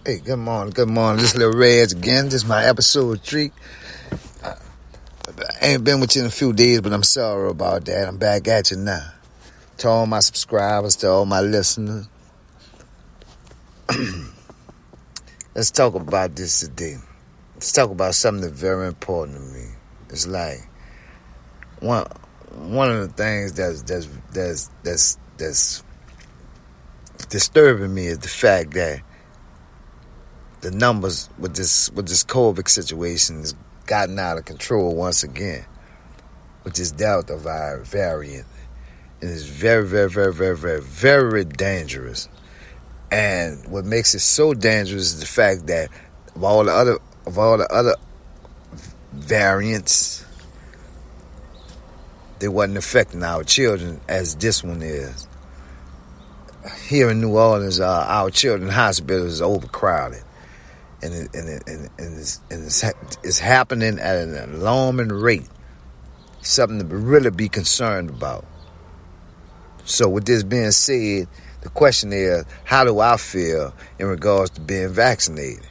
Hey, good morning, good morning. This Little Reds again. This is my episode 3. I ain't been with you in a few days, but I'm sorry about that. I'm back at you now. To all my subscribers, to all my listeners. Let's talk about this today. Let's talk about something that's very important to me. It's like one of the things that's disturbing me is the fact that the numbers with this COVID situation has gotten out of control once again with this Delta variant. It is very, very, very, very, very, very dangerous. And what makes it so dangerous is the fact that of all the other variants, they wasn't affecting our children as this one is. Here in New Orleans, our children's hospitals are overcrowded. And it's happening at an alarming rate. Something to really be concerned about. So with this being said, the question is, how do I feel in regards to being vaccinated?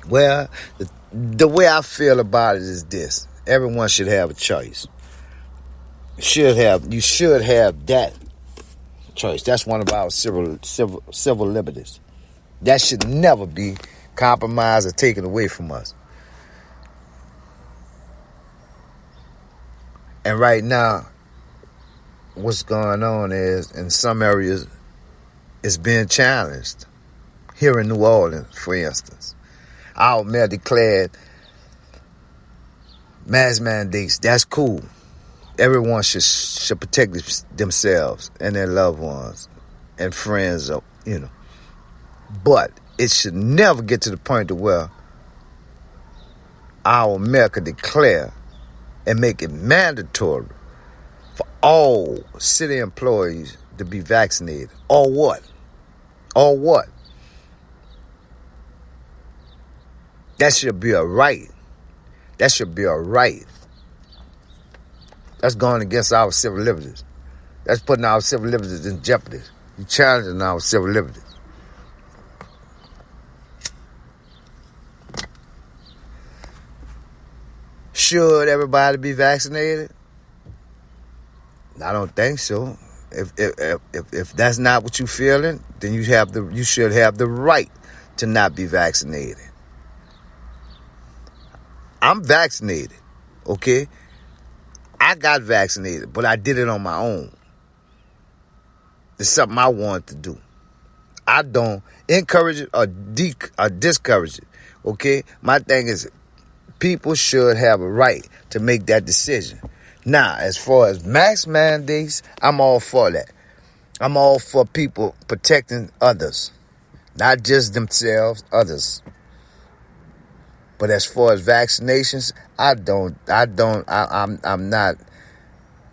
Well, the way I feel about it is this. Everyone should have a choice. You should have that choice. That's one of our civil liberties. That should never be compromised or taken away from us. And right now, what's going on is, in some areas, it's being challenged. Here in New Orleans, for instance, our mayor declared mask mandates. That's cool. Everyone should protect themselves and their loved ones and friends, But it should never get to the point to where our mayor could declare and make it mandatory for all city employees to be vaccinated. Or what? That should be a right. That's going against our civil liberties. That's putting our civil liberties in jeopardy. You're challenging our civil liberties. Should everybody be vaccinated? I don't think so. If that's not what you're feeling, then you should have the right to not be vaccinated. I'm vaccinated, okay? I got vaccinated, but I did it on my own. It's something I wanted to do. I don't encourage it or discourage it, okay? My thing is, people should have a right to make that decision. Now, as far as mask mandates, I'm all for that. I'm all for people protecting others, not just themselves, others. But as far as vaccinations, I'm not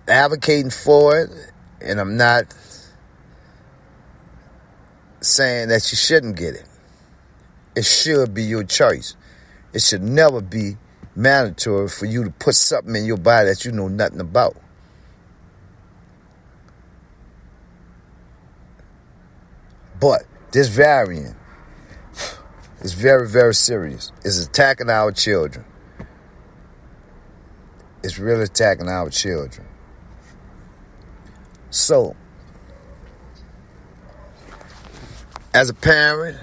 advocating for it, and I'm not saying that you shouldn't get it. It should be your choice. It should never be mandatory for you to put something in your body that you know nothing about. But this variant is very, very serious. It's attacking our children. It's really attacking our children. So, as a parent,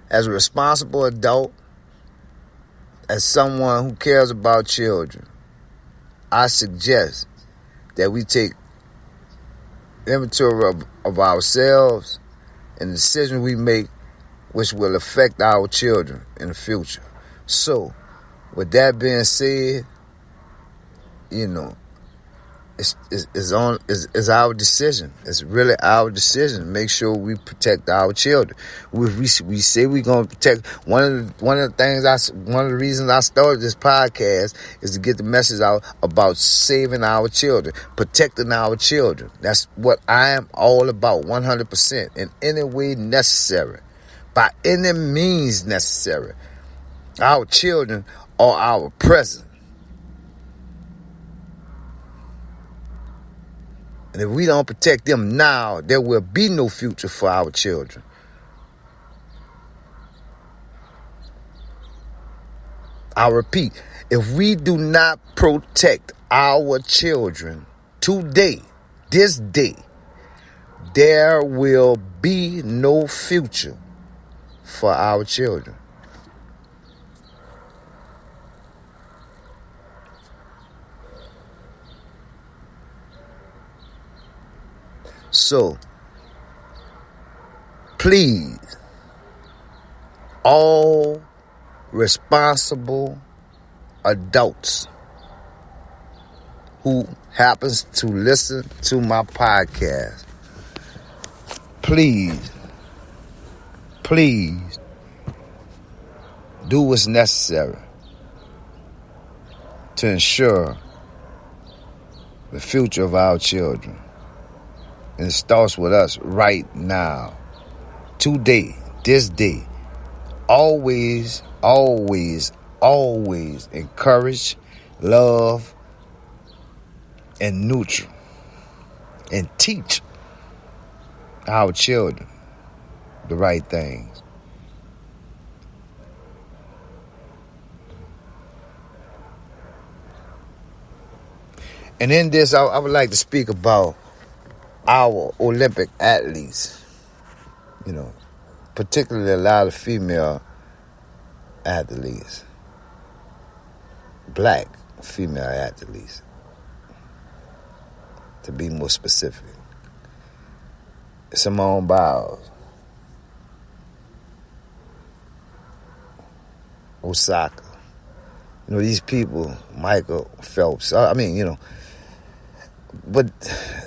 as a responsible adult, as someone who cares about children, I suggest that we take inventory of ourselves and the decisions we make, which will affect our children in the future. So, with that being said, it's our decision. It's really our decision. Make sure we protect our children. We say we're gonna protect. One of the reasons I started this podcast is to get the message out about saving our children, protecting our children. That's what I am all about, 100%, in any way necessary, by any means necessary. Our children are our present. And if we don't protect them now, there will be no future for our children. I repeat, if we do not protect our children today, this day, there will be no future for our children. So, please, all responsible adults who happens to listen to my podcast, please do what's necessary to ensure the future of our children. And it starts with us right now, today, this day. Always, always, always encourage, love, and nurture, and teach our children the right things. And in this, I would like to speak about our Olympic athletes, particularly a lot of female athletes, black female athletes, to be more specific. Simone Biles, Osaka, these people, Michael Phelps, but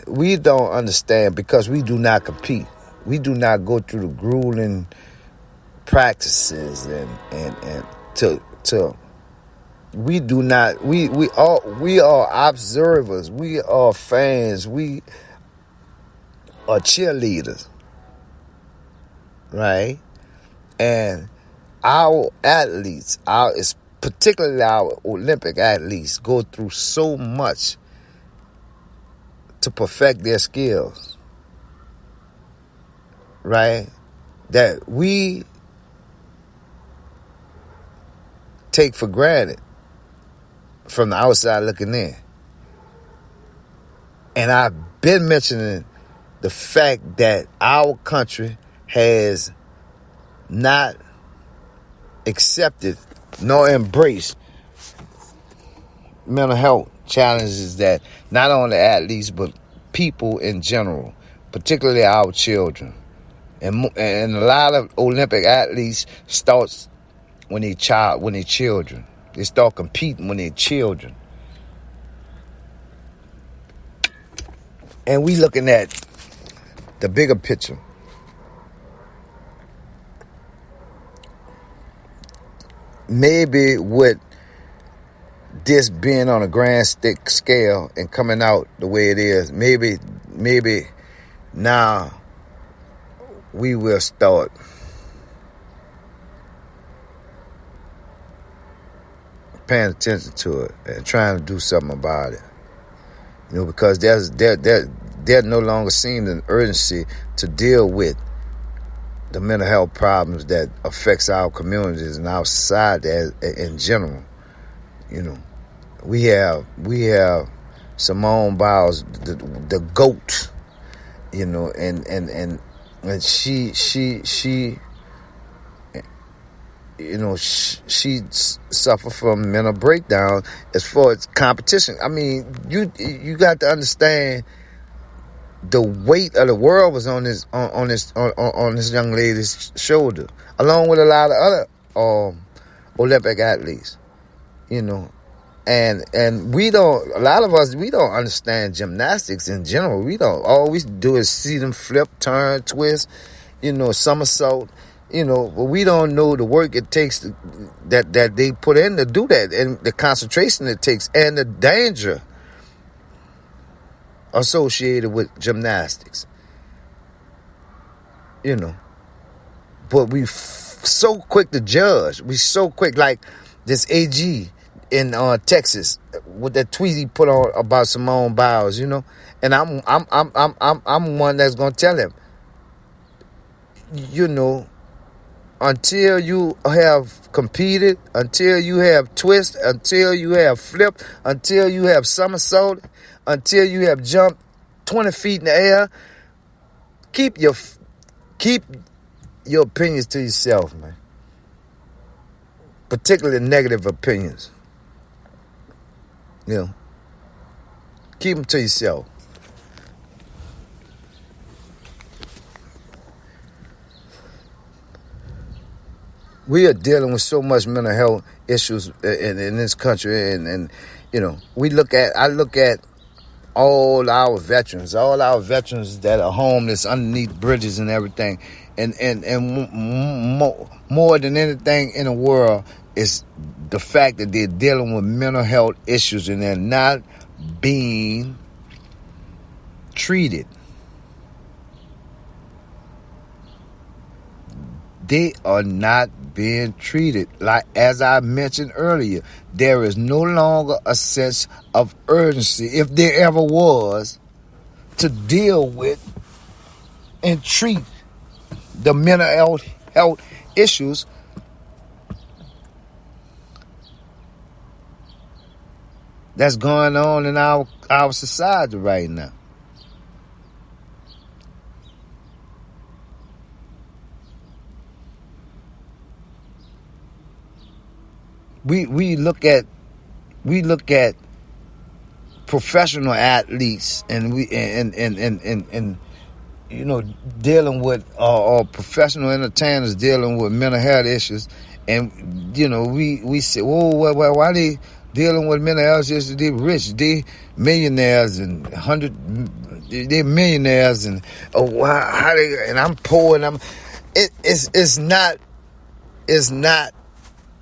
we don't understand because we do not compete. We do not go through the grueling practices and we do not, we are observers, we are fans, we are cheerleaders, right? And our athletes, particularly our Olympic athletes, go through so much to perfect their skills, right? That we take for granted from the outside looking in. And I've been mentioning the fact that our country has not accepted nor embraced mental health challenges that not only athletes but people in general, particularly our children, and a lot of Olympic athletes starts when they children. They start competing when they're children, and we looking at the bigger picture. Maybe with this being on a grand scale and coming out the way it is, maybe now we will start paying attention to it and trying to do something about it. Because there no longer seems an urgency to deal with the mental health problems that affects our communities and our society in general. We have Simone Biles, the GOAT, and she suffered from mental breakdown as far as competition. I mean, you got to understand the weight of the world was on this young lady's shoulder, along with a lot of other Olympic athletes, and a lot of us don't understand gymnastics in general. We don't. All we do is see them flip, turn, twist, somersault, but we don't know the work it takes that they put in to do that, and the concentration it takes, and the danger associated with gymnastics. But we so quick to judge. We so quick, like this AG, in Texas with that tweet he put on about Simone Biles, you know, and I'm one that's gonna tell him, you know, until you have competed, until you have twist, until you have flipped, until you have somersaulted, until you have jumped 20 feet in the air, keep your opinions to yourself, man. Particularly negative opinions. You know, keep them to yourself. We are dealing with so much mental health issues in this country, and you know, I look at all our veterans that are homeless underneath bridges and everything, and more than anything in the world is the fact that they're dealing with mental health issues and they're not being treated. They are not being treated. Like, as I mentioned earlier, there is no longer a sense of urgency, if there ever was, to deal with and treat the mental health issues that's going on in our society right now. We look at professional athletes and you know, dealing with professional entertainers dealing with mental health issues, and you know, we say, oh, well, why they dealing with mental health issues? They rich, they millionaires, and they millionaires, and how they, and I'm poor, and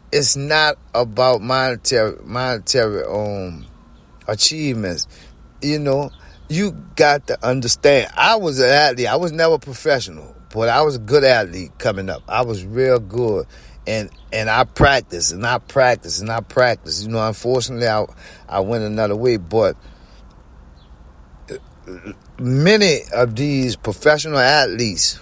it's not about monetary achievements. You know, you got to understand. I was an athlete. I was never professional, but I was a good athlete coming up. I was real good, and I practiced. You know, unfortunately, I went another way, but many of these professional athletes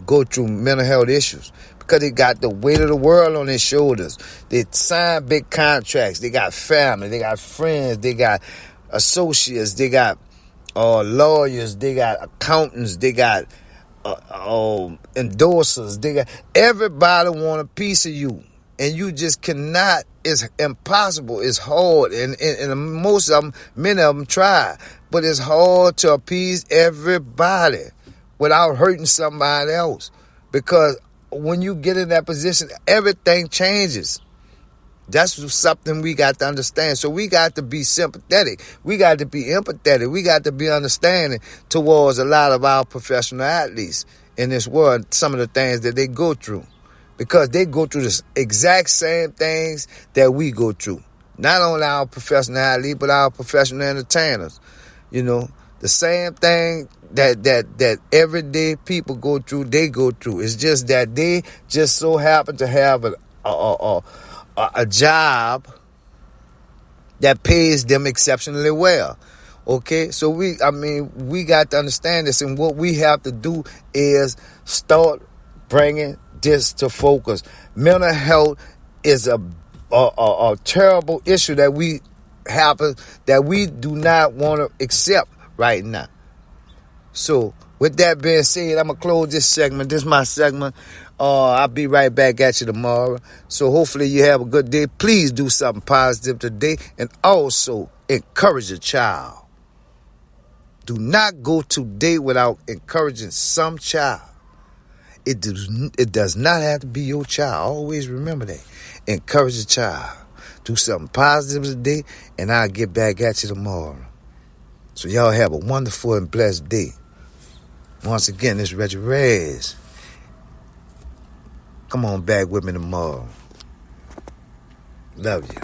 go through mental health issues because they got the weight of the world on their shoulders. They sign big contracts. They got family. They got friends. They got associates. They got lawyers. They got accountants. They got endorsers. They got everybody want a piece of you, and you just cannot. It's impossible. It's hard, and most of them, many of them try, but it's hard to appease everybody without hurting somebody else, because when you get in that position, everything changes. That's something we got to understand. So we got to be sympathetic. We got to be empathetic. We got to be understanding towards a lot of our professional athletes in this world, some of the things that they go through, because they go through the exact same things that we go through. Not only our professional athletes, but our professional entertainers. You know, the same thing that everyday people go through, they go through. It's just that they just so happen to have a job that pays them exceptionally well. Okay, so we got to understand this, and what we have to do is start bringing this to focus. Mental health is a terrible issue that we do not want to accept right now. So, with that being said, I'm going to close this segment. This is my segment. I'll be right back at you tomorrow. So, hopefully you have a good day. Please do something positive today, and also encourage a child. Do not go today without encouraging some child. It does not have to be your child. Always remember that. Encourage a child. Do something positive today, and I'll get back at you tomorrow. So y'all have a wonderful and blessed day. Once again, this is Reggie Reyes. Come on back with me tomorrow. Love you.